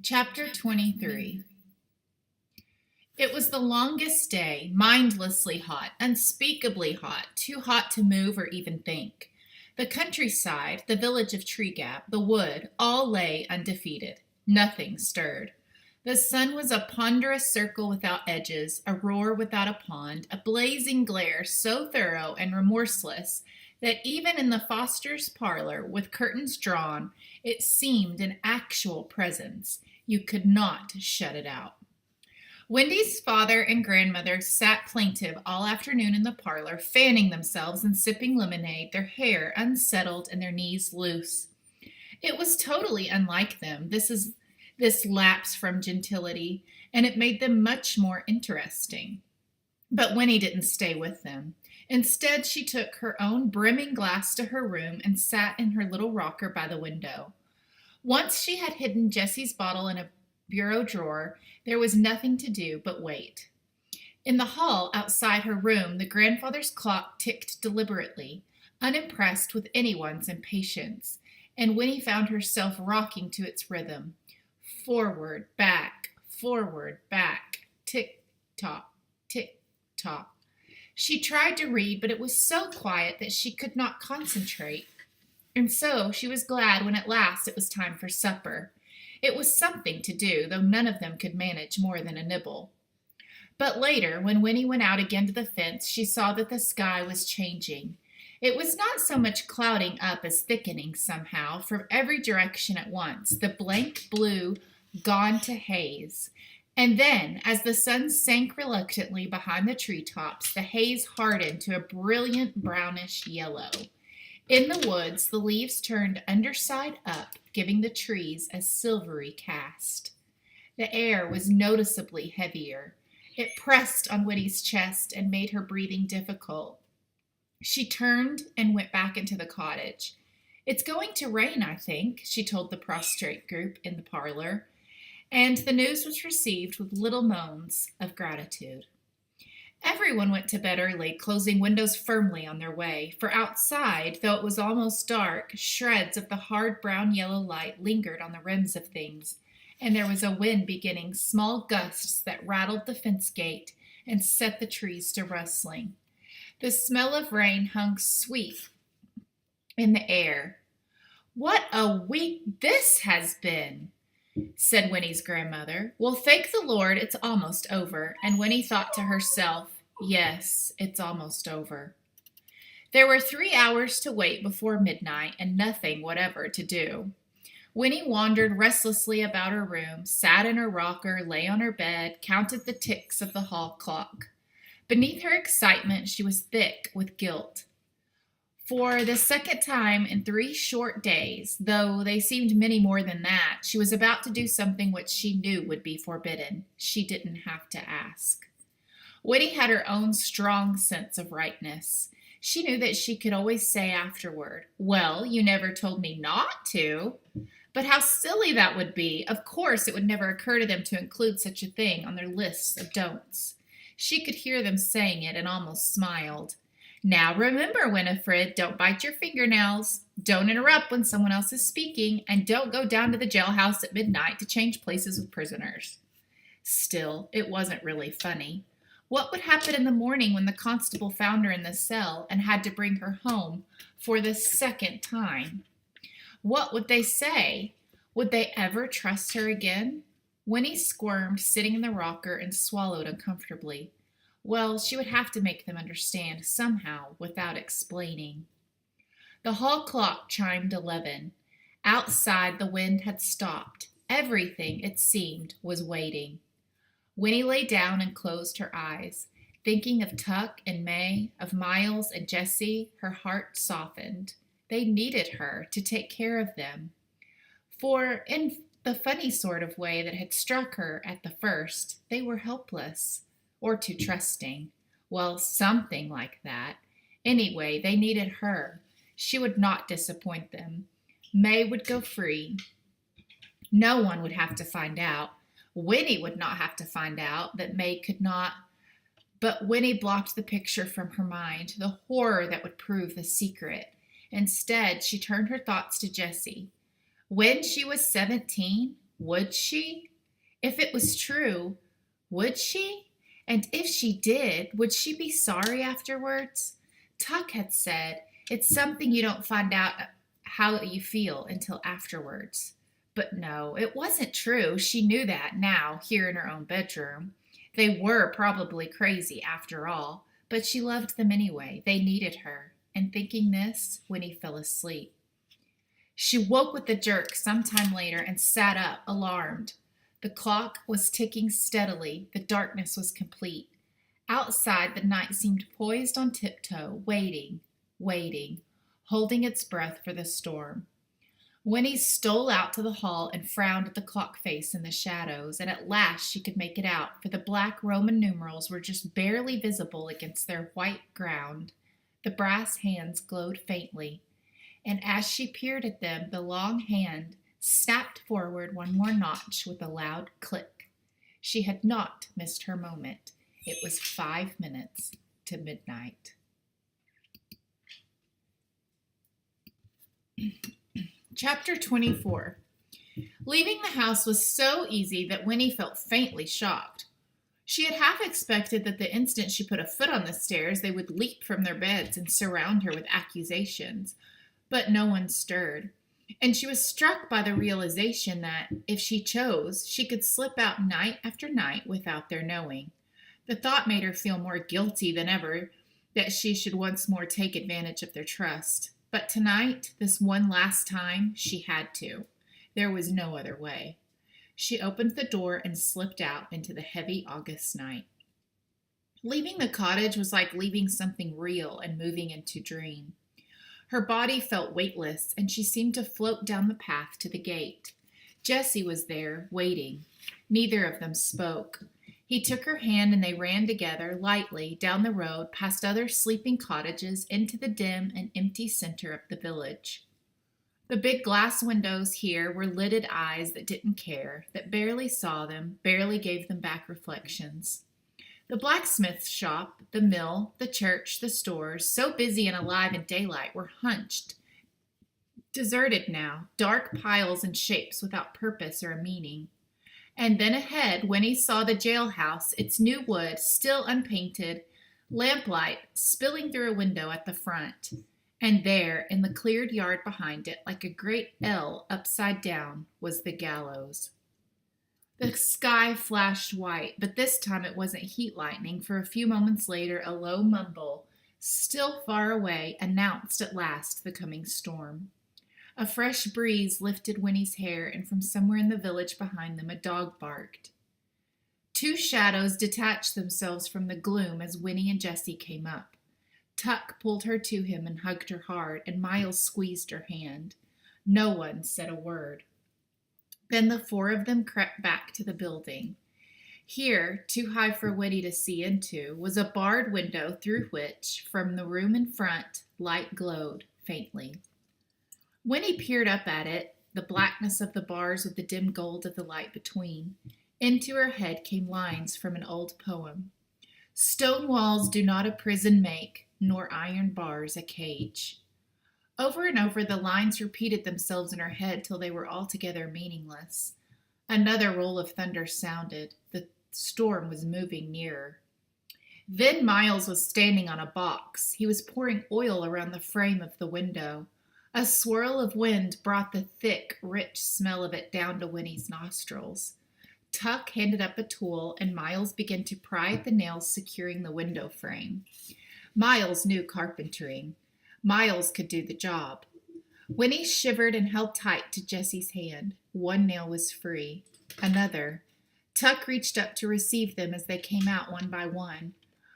Chapter 23. It was the longest day, mindlessly hot, unspeakably hot, too hot to move or even think. The countryside, the village of Tree Gap, the wood, all lay undefeated. Nothing stirred. The sun was a ponderous circle without edges, a roar without a pond, a blazing glare so thorough and remorseless that even in the Fosters' parlor, with curtains drawn, it seemed an actual presence. You could not shut it out. Wendy's father and grandmother sat plaintive all afternoon in the parlor, fanning themselves and sipping lemonade, their hair unsettled and their knees loose. It was totally unlike them, this lapse from gentility, and it made them much more interesting. But Winnie didn't stay with them. Instead, she took her own brimming glass to her room and sat in her little rocker by the window. Once she had hidden Jessie's bottle in a bureau drawer, there was nothing to do but wait. In the hall outside her room, the grandfather's clock ticked deliberately, unimpressed with anyone's impatience, and Winnie found herself rocking to its rhythm. Forward, back, tick-tock, tick-tock. She tried to read, but it was so quiet that she could not concentrate. And so she was glad when at last it was time for supper. It was something to do, though none of them could manage more than a nibble. But later, when Winnie went out again to the fence, she saw that the sky was changing. It was not so much clouding up as thickening somehow, from every direction at once, the blank blue gone to haze. And then, as the sun sank reluctantly behind the treetops, the haze hardened to a brilliant brownish yellow. In the woods, the leaves turned underside up, giving the trees a silvery cast. The air was noticeably heavier. It pressed on Winnie's chest and made her breathing difficult. She turned and went back into the cottage. "It's going to rain, I think," she told the prostrate group in the parlor, and the news was received with little moans of gratitude. Everyone went to bed early, closing windows firmly on their way, for outside, though it was almost dark, shreds of the hard brown-yellow light lingered on the rims of things, and there was a wind beginning, small gusts that rattled the fence gate and set the trees to rustling. The smell of rain hung sweet in the air. "What a week this has been," said Winnie's grandmother. "Well, thank the Lord, it's almost over." And Winnie thought to herself, yes, it's almost over. There were 3 hours to wait before midnight and nothing whatever to do. Winnie wandered restlessly about her room, sat in her rocker, lay on her bed, counted the ticks of the hall clock. Beneath her excitement, she was thick with guilt. For the second time in 3 short days, though they seemed many more than that, she was about to do something which she knew would be forbidden. She didn't have to ask. Winnie had her own strong sense of rightness. She knew that she could always say afterward, "Well, you never told me not to." But how silly that would be. Of course, it would never occur to them to include such a thing on their lists of don'ts. She could hear them saying it and almost smiled. "Now remember, Winifred, don't bite your fingernails, don't interrupt when someone else is speaking, and don't go down to the jailhouse at midnight to change places with prisoners." Still, it wasn't really funny. What would happen in the morning when the constable found her in the cell and had to bring her home for the second time? What would they say? Would they ever trust her again? Winnie squirmed, sitting in the rocker, and swallowed uncomfortably. Well, she would have to make them understand somehow without explaining. The hall clock chimed 11. Outside, the wind had stopped. Everything, it seemed, was waiting. Winnie lay down and closed her eyes. Thinking of Tuck and May, of Miles and Jessie, her heart softened. They needed her to take care of them. For, in the funny sort of way that had struck her at the first, they were helpless. Or too trusting. Well, something like that. Anyway, they needed her. She would not disappoint them. May would go free. No one would have to find out. Winnie would not have to find out that May could not. But Winnie blocked the picture from her mind, the horror that would prove the secret. Instead, she turned her thoughts to Jessie. When she was 17, would she? If it was true, would she? And if she did, would she be sorry afterwards? Tuck had said, it's something you don't find out how you feel until afterwards. But no, it wasn't true. She knew that now, here in her own bedroom. They were probably crazy after all, but she loved them anyway. They needed her. And thinking this, Winnie fell asleep. She woke with a jerk some time later and sat up, alarmed. The clock was ticking steadily. The darkness was complete. Outside, the night seemed poised on tiptoe, waiting, holding its breath for the storm. Winnie stole out to the hall and frowned at the clock face in the shadows, and at last she could make it out, for the black Roman numerals were just barely visible against their white ground. The brass hands glowed faintly, and as she peered at them, the long hand snapped forward one more notch with a loud click. She had not missed her moment. It was 5 minutes to midnight. Chapter 24. Leaving the house was so easy that Winnie felt faintly shocked. She had half expected that the instant she put a foot on the stairs, they would leap from their beds and surround her with accusations. But no one stirred. And she was struck by the realization that, if she chose, she could slip out night after night without their knowing. The thought made her feel more guilty than ever that she should once more take advantage of their trust. But tonight, this one last time, she had to. There was no other way. She opened the door and slipped out into the heavy August night. Leaving the cottage was like leaving something real and moving into dream. Her body felt weightless, and she seemed to float down the path to the gate. Jesse was there, waiting. Neither of them spoke. He took her hand and they ran together, lightly, down the road, past other sleeping cottages, into the dim and empty center of the village. The big glass windows here were lidded eyes that didn't care, that barely saw them, barely gave them back reflections. The blacksmith shop, the mill, the church, the stores, so busy and alive in daylight, were hunched, deserted now, dark piles and shapes without purpose or a meaning. And then ahead, Winnie saw the jailhouse, its new wood, still unpainted, lamplight spilling through a window at the front. And there, in the cleared yard behind it, like a great L upside down, was the gallows. The sky flashed white, but this time it wasn't heat lightning, for a few moments later a low mumble, still far away, announced at last the coming storm. A fresh breeze lifted Winnie's hair, and from somewhere in the village behind them a dog barked. Two shadows detached themselves from the gloom as Winnie and Jessie came up. Tuck pulled her to him and hugged her hard, and Miles squeezed her hand. No one said a word. Then the four of them crept back to the building. Here, too high for Winnie to see into, was a barred window through which, from the room in front, light glowed faintly. Winnie peered up at it, the blackness of the bars with the dim gold of the light between. Into her head came lines from an old poem. Stone walls do not a prison make, nor iron bars a cage. Over and over the lines repeated themselves in her head till they were altogether meaningless. Another roll of thunder sounded. The storm was moving nearer. Then Miles was standing on a box. He was pouring oil around the frame of the window. A swirl of wind brought the thick, rich smell of it down to Winnie's nostrils. Tuck handed up a tool, and Miles began to pry at the nails securing the window frame. Miles knew carpentering. Miles could do the job. Winnie shivered and held tight to Jessie's hand. One nail was free. Another. Tuck reached up to receive them as they came out one by one.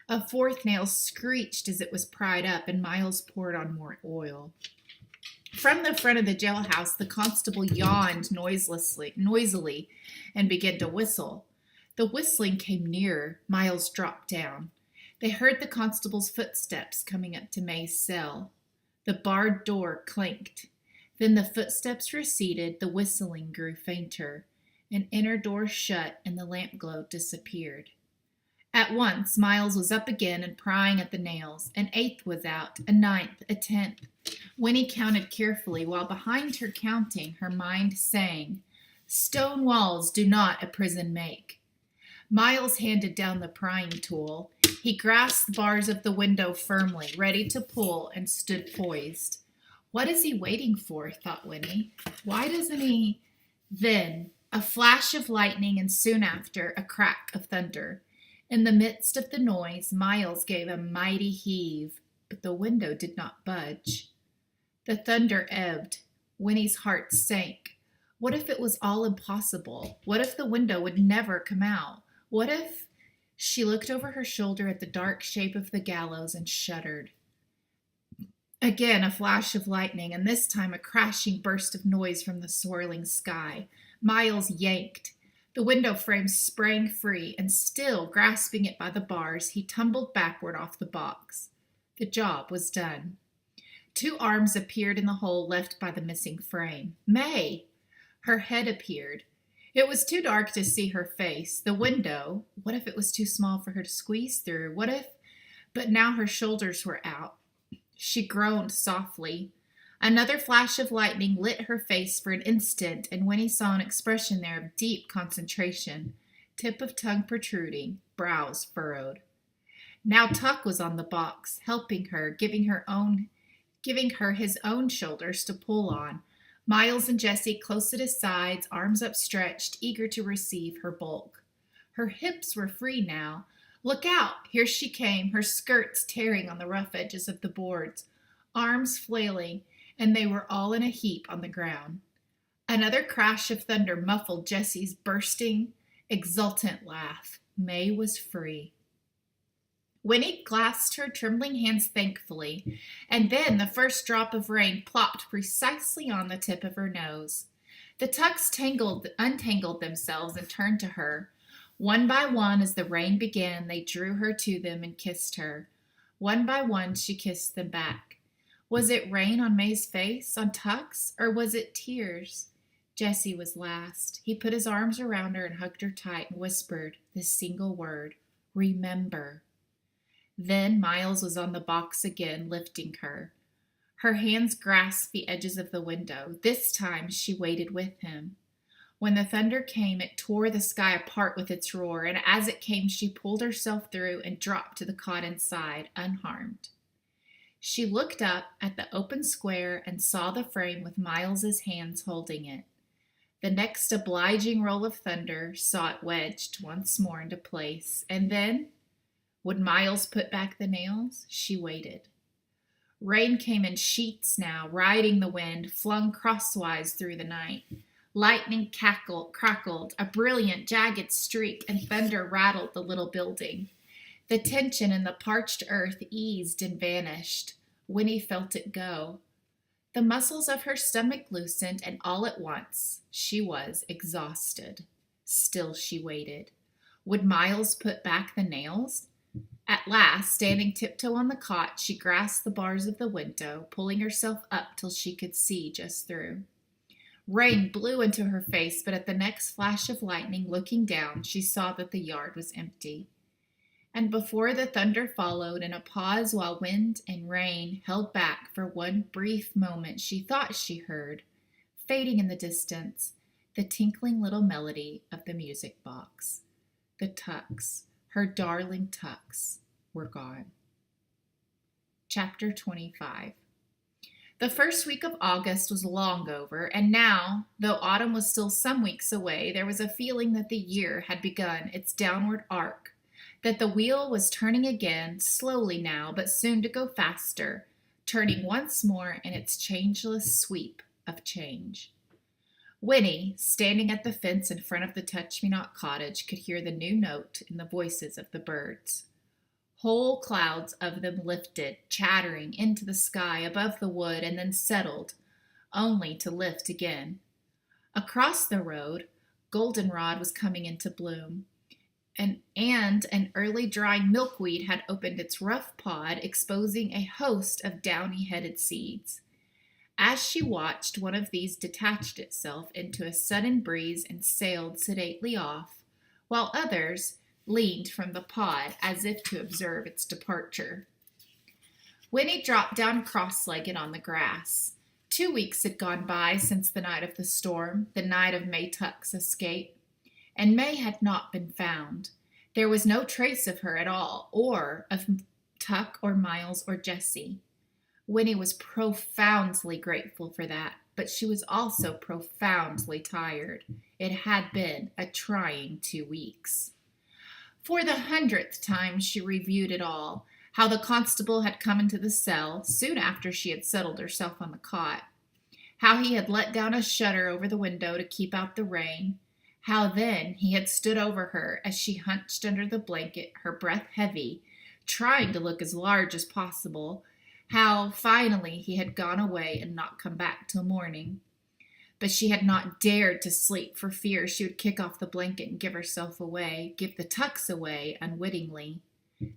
A fourth nail screeched as it was pried up, and Miles poured on more oil. From the front of the jailhouse, the constable yawned noisily and began to whistle. The whistling came nearer. Miles dropped down. They heard the constable's footsteps coming up to May's cell. The barred door clanked. Then the footsteps receded, the whistling grew fainter. An inner door shut, and the lamp glow disappeared. At once, Miles was up again and prying at the nails. An eighth was out, a ninth, a tenth. Winnie counted carefully, while behind her counting, her mind sang, "Stone walls do not a prison make." Miles handed down the prying tool. He grasped the bars of the window firmly, ready to pull, and stood poised. What is he waiting for? Thought Winnie. Why doesn't he? Then a flash of lightning, and soon after, a crack of thunder. In the midst of the noise, Miles gave a mighty heave, but the window did not budge. The thunder ebbed. Winnie's heart sank. What if it was all impossible? What if the window would never come out? What if... She looked over her shoulder at the dark shape of the gallows and shuddered. Again a flash of lightning, and this time a crashing burst of noise from the swirling sky. Miles yanked. The window frame sprang free, and still grasping it by the bars, he tumbled backward off the box. The job was done. 2 arms appeared in the hole left by the missing frame. May! Her head appeared. It was too dark to see her face. The window, what if it was too small for her to squeeze through? What if... But now her shoulders were out. She groaned softly. Another flash of lightning lit her face for an instant, and Winnie saw an expression there of deep concentration, tip of tongue protruding, brows furrowed. Now Tuck was on the box, helping her, giving her his own shoulders to pull on. Miles and Jessie close at his sides, arms upstretched, eager to receive her bulk. Her hips were free now. Look out! Here she came, her skirts tearing on the rough edges of the boards, arms flailing, and they were all in a heap on the ground. Another crash of thunder muffled Jessie's bursting, exultant laugh. May was free. Winnie clasped her trembling hands thankfully, and then the first drop of rain plopped precisely on the tip of her nose. The tucks untangled themselves and turned to her. One by one, as the rain began, they drew her to them and kissed her. One by one, she kissed them back. Was it rain on May's face, on Tuck's, or was it tears? Jessie was last. He put his arms around her and hugged her tight and whispered this single word, "Remember." Then Miles was on the box again, lifting her. Her hands grasped the edges of the window. This time she waited with him. When the thunder came, it tore the sky apart with its roar, and as it came, she pulled herself through and dropped to the cot inside, unharmed. She looked up at the open square and saw the frame with Miles's hands holding it. The next obliging roll of thunder saw it wedged once more into place, and then... Would Miles put back the nails? She waited. Rain came in sheets now, riding the wind, flung crosswise through the night. Lightning crackled, a brilliant, jagged streak, and thunder rattled the little building. The tension in the parched earth eased and vanished. Winnie felt it go. The muscles of her stomach loosened, and all at once she was exhausted. Still she waited. Would Miles put back the nails? At last, standing tiptoe on the cot, she grasped the bars of the window, pulling herself up till she could see just through. Rain blew into her face, but at the next flash of lightning, looking down, she saw that the yard was empty. And before the thunder followed, in a pause while wind and rain held back for one brief moment, she thought she heard, fading in the distance, the tinkling little melody of the music box. The Tucks, her darling Tucks, were gone. Chapter 25. The first week of August was long over, and now, though autumn was still some weeks away, there was a feeling that the year had begun its downward arc, that the wheel was turning again, slowly now, but soon to go faster, turning once more in its changeless sweep of change. Winnie, standing at the fence in front of the Touch-Me-Not cottage, could hear the new note in the voices of the birds. Whole clouds of them lifted, chattering, into the sky above the wood and then settled, only to lift again. Across the road, goldenrod was coming into bloom, and an early drying milkweed had opened its rough pod, exposing a host of downy-headed seeds. As she watched, one of these detached itself into a sudden breeze and sailed sedately off, while others, leaned from the pod as if to observe its departure. Winnie dropped down cross-legged on the grass. 2 weeks had gone by since the night of the storm, the night of May Tuck's escape, and May had not been found. There was no trace of her at all, or of Tuck or Miles or Jessie. Winnie was profoundly grateful for that, but she was also profoundly tired. It had been a trying 2 weeks. For the 100th time she reviewed it all, how the constable had come into the cell soon after she had settled herself on the cot, how he had let down a shutter over the window to keep out the rain, how then he had stood over her as she hunched under the blanket, her breath heavy, trying to look as large as possible, how finally he had gone away and not come back till morning. But she had not dared to sleep for fear she would kick off the blanket and give herself away, give the Tucks away unwittingly.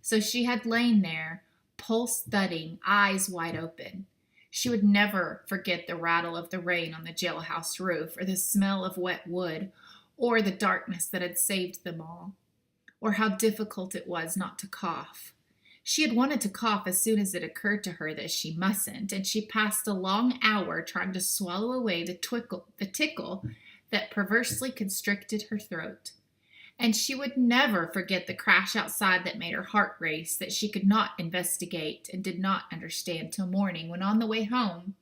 So she had lain there, pulse thudding, eyes wide open. She would never forget the rattle of the rain on the jailhouse roof, or the smell of wet wood, or the darkness that had saved them all, or how difficult it was not to cough. She had wanted to cough as soon as it occurred to her that she mustn't, and she passed a long hour trying to swallow away the tickle that perversely constricted her throat. And she would never forget the crash outside that made her heart race, that she could not investigate and did not understand till morning, when on the way home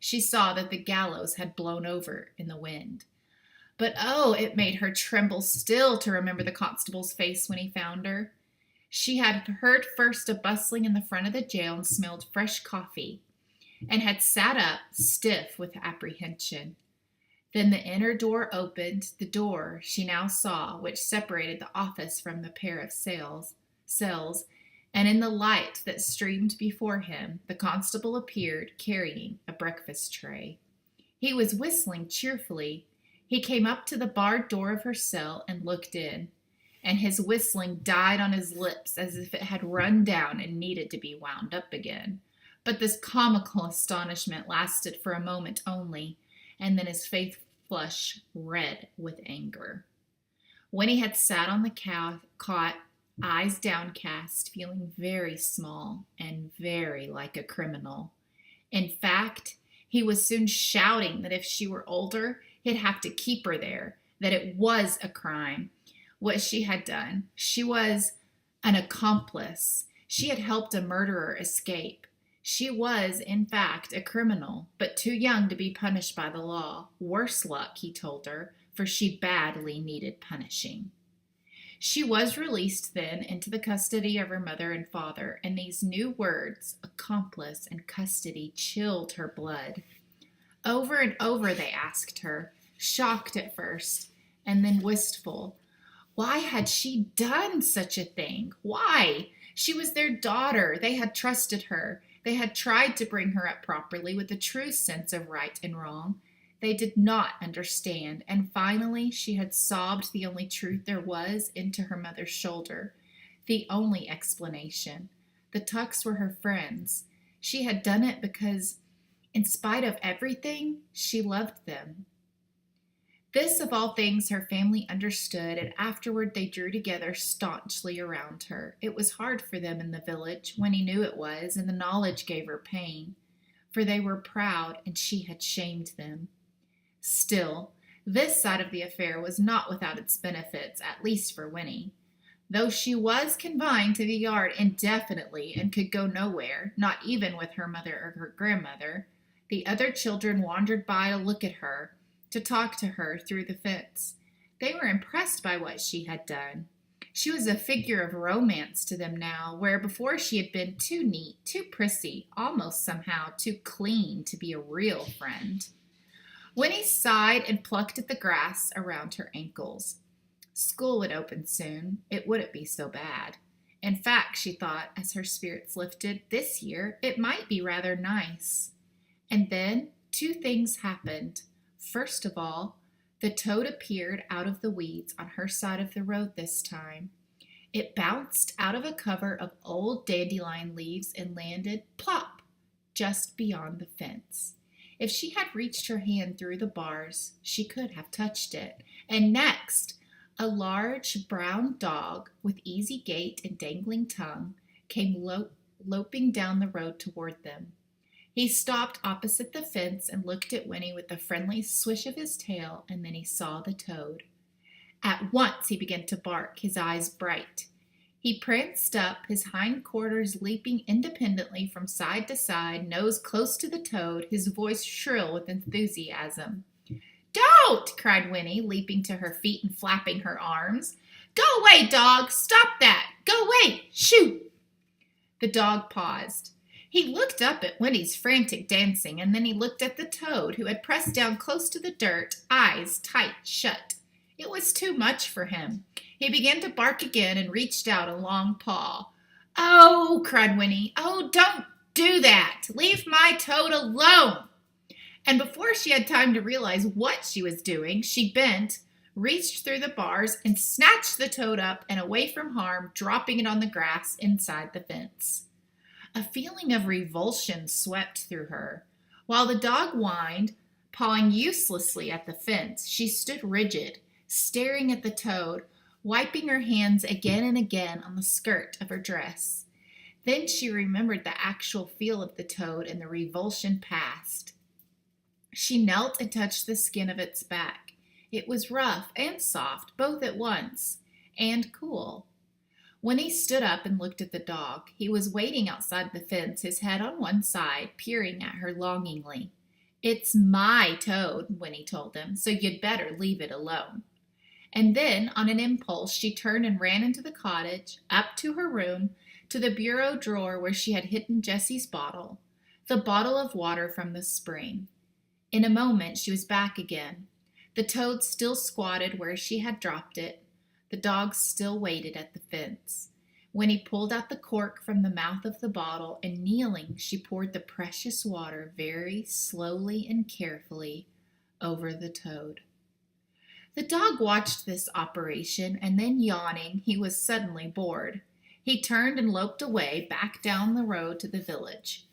she saw that the gallows had blown over in the wind. But oh, it made her tremble still to remember the constable's face when he found her. She had heard first a bustling in the front of the jail and smelled fresh coffee, and had sat up, stiff with apprehension. Then the inner door opened, the door she now saw, which separated the office from the pair of cells, and in the light that streamed before him, the constable appeared carrying a breakfast tray. He was whistling cheerfully. He came up to the barred door of her cell and looked in, and his whistling died on his lips as if it had run down and needed to be wound up again. But this comical astonishment lasted for a moment only, and then his face flushed red with anger. Winnie had sat on the cot, eyes downcast, feeling very small and very like a criminal. In fact, he was soon shouting that if she were older, he'd have to keep her there, that it was a crime, what she had done. She was an accomplice. She had helped a murderer escape. She was, in fact, a criminal, but too young to be punished by the law. Worse luck, he told her, for she badly needed punishing. She was released then into the custody of her mother and father, and these new words, accomplice and custody, chilled her blood. Over and over they asked her, shocked at first, and then wistful. Why had she done such a thing? Why? She was their daughter. They had trusted her. They had tried to bring her up properly with a true sense of right and wrong. They did not understand, and finally she had sobbed the only truth there was into her mother's shoulder, the only explanation. The Tucks were her friends. She had done it because, in spite of everything, she loved them. This, of all things, her family understood, and afterward they drew together staunchly around her. It was hard for them in the village, Winnie knew it was, and the knowledge gave her pain, for they were proud, and she had shamed them. Still, this side of the affair was not without its benefits, at least for Winnie. Though she was confined to the yard indefinitely and could go nowhere, not even with her mother or her grandmother, the other children wandered by to look at her, to talk to her through the fence. They were impressed by what she had done. She was a figure of romance to them now, where before she had been too neat, too prissy, almost somehow too clean to be a real friend. Winnie sighed and plucked at the grass around her ankles. School would open soon. It wouldn't be so bad. In fact, she thought, as her spirits lifted, this year it might be rather nice. And then 2 things happened. First of all, the toad appeared out of the weeds on her side of the road this time. It bounced out of a cover of old dandelion leaves and landed, plop, just beyond the fence. If she had reached her hand through the bars, she could have touched it. And next, A large brown dog with easy gait and dangling tongue came loping down the road toward them. He stopped opposite the fence and looked at Winnie with a friendly swish of his tail, and then he saw the toad. At once he began to bark, his eyes bright. He pranced up, his hind quarters leaping independently from side to side, nose close to the toad, his voice shrill with enthusiasm. "Don't!" cried Winnie, leaping to her feet and flapping her arms. "Go away, dog! Stop that! Go away! Shoot!" The dog paused. He looked up at Winnie's frantic dancing, and then he looked at the toad, who had pressed down close to the dirt, eyes tight shut. It was too much for him. He began to bark again and reached out a long paw. "Oh!" cried Winnie. "Oh, don't do that! Leave my toad alone!" And before she had time to realize what she was doing, she bent, reached through the bars, and snatched the toad up and away from harm, dropping it on the grass inside the fence. A feeling of revulsion swept through her. While the dog whined, pawing uselessly at the fence, she stood rigid, staring at the toad, wiping her hands again and again on the skirt of her dress. Then she remembered the actual feel of the toad, and the revulsion passed. She knelt and touched the skin of its back. It was rough and soft, both at once, and cool. Winnie stood up and looked at the dog. He was waiting outside the fence, his head on one side, peering at her longingly. "It's my toad," Winnie told him, "so you'd better leave it alone." And then, on an impulse, she turned and ran into the cottage, up to her room, to the bureau drawer where she had hidden Jessie's bottle, the bottle of water from the spring. In a moment, she was back again. The toad still squatted where she had dropped it. The dog still waited at the fence. Winnie pulled out the cork from the mouth of the bottle, and kneeling, she poured the precious water very slowly and carefully over the toad. The dog watched this operation, and then, yawning, he was suddenly bored. He turned and loped away back down the road to the village.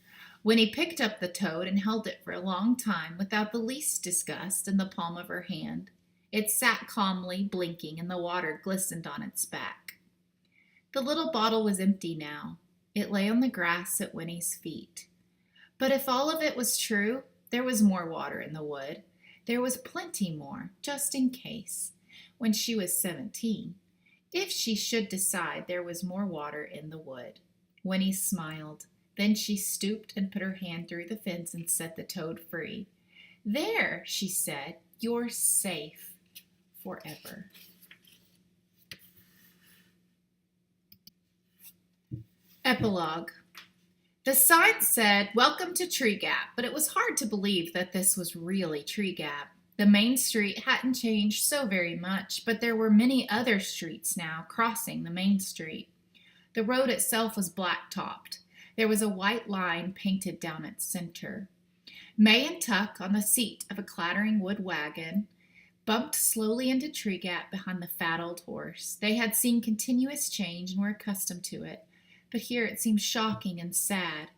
Winnie picked up the toad and held it for a long time without the least disgust in the palm of her hand. It sat calmly, blinking, and the water glistened on its back. The little bottle was empty now. It lay on the grass at Winnie's feet. But if all of it was true, there was more water in the wood. There was plenty more, just in case, when she was 17, if she should decide there was more water in the wood. Winnie smiled. Then she stooped and put her hand through the fence and set the toad free. "There," she said, "you're safe forever." Epilogue. The sign said, "Welcome to Tree Gap," but it was hard to believe that this was really Tree Gap. The main street hadn't changed so very much, but there were many other streets now crossing the main street. The road itself was black-topped. There was a white line painted down its center. May and Tuck, on the seat of a clattering wood wagon, bumped slowly into Tree Gap behind the fat old horse. They had seen continuous change and were accustomed to it, but here it seemed shocking and sad.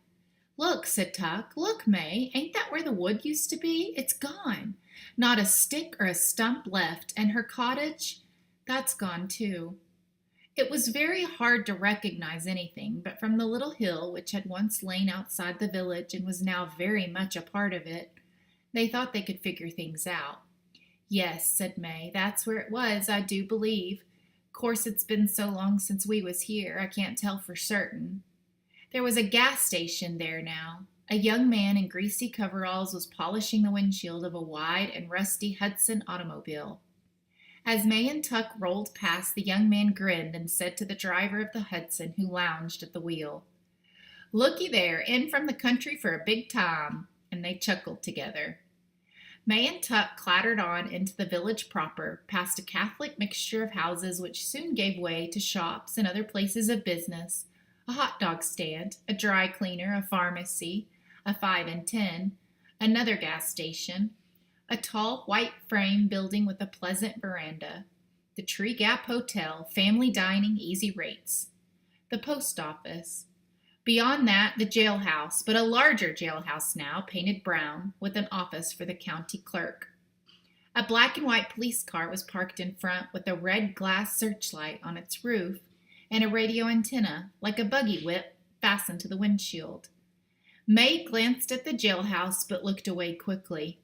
"Look," said Tuck. "Look, May. Ain't that where the wood used to be? It's gone. Not a stick or a stump left, and her cottage, that's gone too." It was very hard to recognize anything, but from the little hill which had once lain outside the village and was now very much a part of it, they thought they could figure things out. "Yes," said May, "that's where it was, I do believe. Course it's been so long since we was here, I can't tell for certain." There was a gas station there now. A young man in greasy coveralls was polishing the windshield of a wide and rusty Hudson automobile. As May and Tuck rolled past, the young man grinned and said to the driver of the Hudson, who lounged at the wheel, "Looky there, in from the country for a big time," and they chuckled together. May and Tuck clattered on into the village proper, past a Catholic mixture of houses which soon gave way to shops and other places of business, a hot dog stand, a dry cleaner, a pharmacy, a 5 and 10, another gas station, a tall white frame building with a pleasant veranda, the Tree Gap Hotel, family dining, easy rates, the post office. Beyond that, the jailhouse, but a larger jailhouse now, painted brown, with an office for the county clerk. A black and white police car was parked in front with a red glass searchlight on its roof and a radio antenna, like a buggy whip, fastened to the windshield. May glanced at the jailhouse but looked away quickly.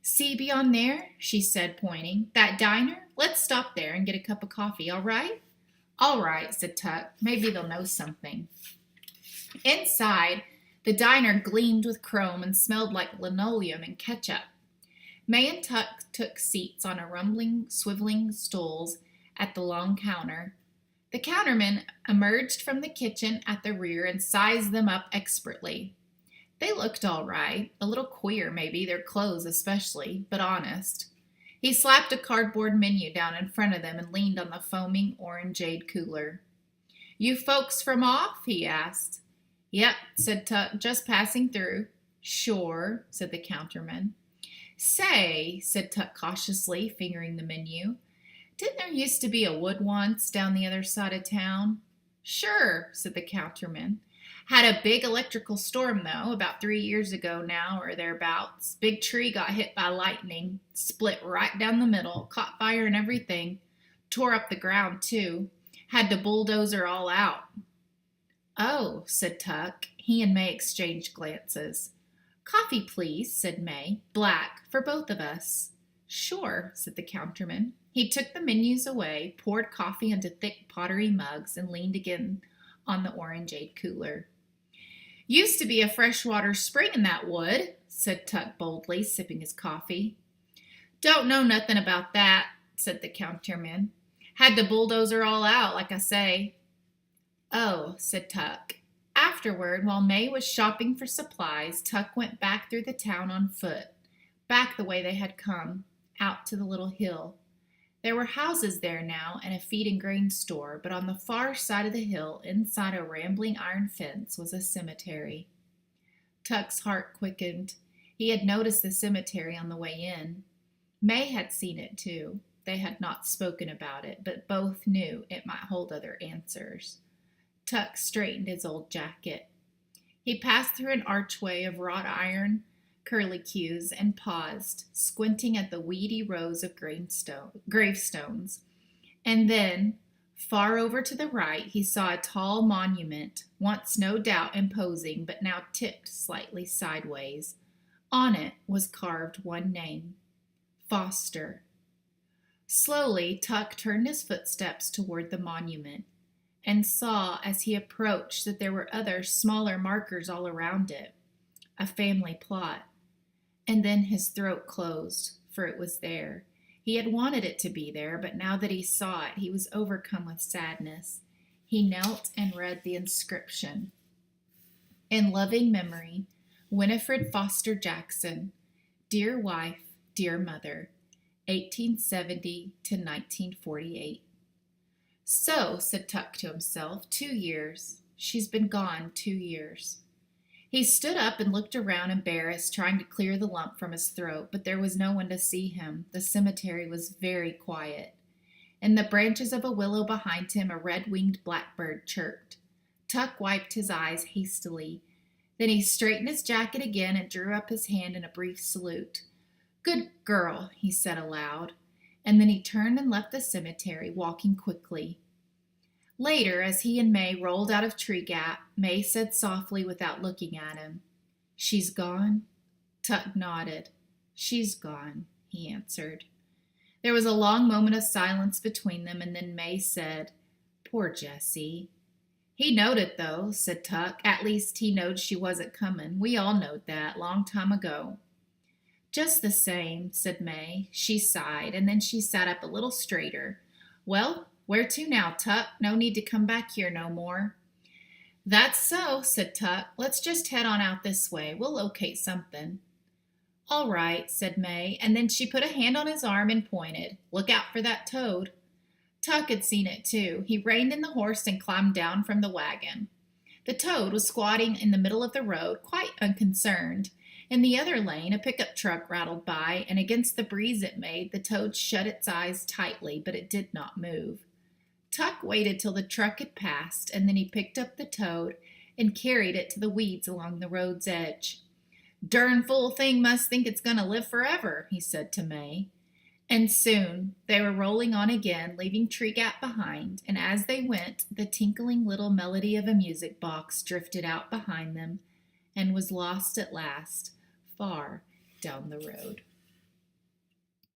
"See beyond there?" she said, pointing. "That diner? Let's stop there and get a cup of coffee, all right?" "All right," said Tuck. "Maybe they'll know something." Inside, the diner gleamed with chrome and smelled like linoleum and ketchup. May and Tuck took seats on a rumbling, swiveling stools at the long counter. The counterman emerged from the kitchen at the rear and sized them up expertly. They looked all right, a little queer maybe, their clothes especially, but honest. He slapped a cardboard menu down in front of them and leaned on the foaming orangeade cooler. "You folks from off?" he asked. "Yep," said Tuck, "just passing through." "Sure," said the counterman. "Say," said Tuck cautiously, fingering the menu, "didn't there used to be a Wood once down the other side of town?" "Sure," said the counterman. "Had a big electrical storm, though, about 3 years ago now, or thereabouts. Big tree got hit by lightning, split right down the middle, caught fire and everything. Tore up the ground, too. Had to bulldozer all out." "Oh," said Tuck. He and May exchanged glances. "Coffee, please," said May. "Black, for both of us." "Sure," said the counterman. He took the menus away, poured coffee into thick pottery mugs, and leaned again on the orangeade cooler. "Used to be a freshwater spring in that wood," said Tuck boldly, sipping his coffee. "Don't know nothing about that," said the counterman. "Had to bulldozer all out, like I say." "Oh," said Tuck. Afterward, while May was shopping for supplies, Tuck went back through the town on foot, back the way they had come, out to the little hill. There were houses there now and a feed and grain store, but on the far side of the hill, inside a rambling iron fence, was a cemetery. Tuck's heart quickened. He had noticed the cemetery on the way in. May had seen it too. They had not spoken about it, but both knew it might hold other answers. Tuck straightened his old jacket. He passed through an archway of wrought iron curlicues and paused, squinting at the weedy rows of gravestones. And then, far over to the right, he saw a tall monument, once no doubt imposing, but now tipped slightly sideways. On it was carved one name: Foster. Slowly, Tuck turned his footsteps toward the monument, and saw as he approached that there were other smaller markers all around it. A family plot. And then his throat closed, for it was there. He had wanted it to be there, but now that he saw it, he was overcome with sadness. He knelt and read the inscription. "In loving memory, Winifred Foster Jackson, dear wife, dear mother, 1870 to 1948. So, said Tuck to himself, 2 years. She's been gone 2 years. He stood up and looked around, embarrassed, trying to clear the lump from his throat, but there was no one to see him. The cemetery was very quiet. In the branches of a willow behind him, a red-winged blackbird chirped. Tuck wiped his eyes hastily. Then he straightened his jacket again and drew up his hand in a brief salute. "Good girl," he said aloud, and then he turned and left the cemetery, walking quickly. Later, as he and May rolled out of Tree Gap, May said softly without looking at him, "She's gone?" Tuck nodded. "She's gone," he answered. There was a long moment of silence between them, and then May said, "Poor Jessie." "He knowed it, though," said Tuck. "At least he knowed she wasn't comin'. We all knowed that, long time ago." "Just the same," said May. She sighed, and then she sat up a little straighter. "Well, where to now, Tuck? No need to come back here no more." "That's so," said Tuck. "Let's just head on out this way. We'll locate something." "All right," said May, and then she put a hand on his arm and pointed. "Look out for that toad." Tuck had seen it too. He reined in the horse and climbed down from the wagon. The toad was squatting in the middle of the road, quite unconcerned. In the other lane, a pickup truck rattled by, and against the breeze it made, the toad shut its eyes tightly, but it did not move. Tuck waited till the truck had passed, and then he picked up the toad and carried it to the weeds along the road's edge. "Dern fool thing must think it's going to live forever," he said to May. And soon they were rolling on again, leaving Tree Gap behind, and as they went, the tinkling little melody of a music box drifted out behind them and was lost at last, far down the road.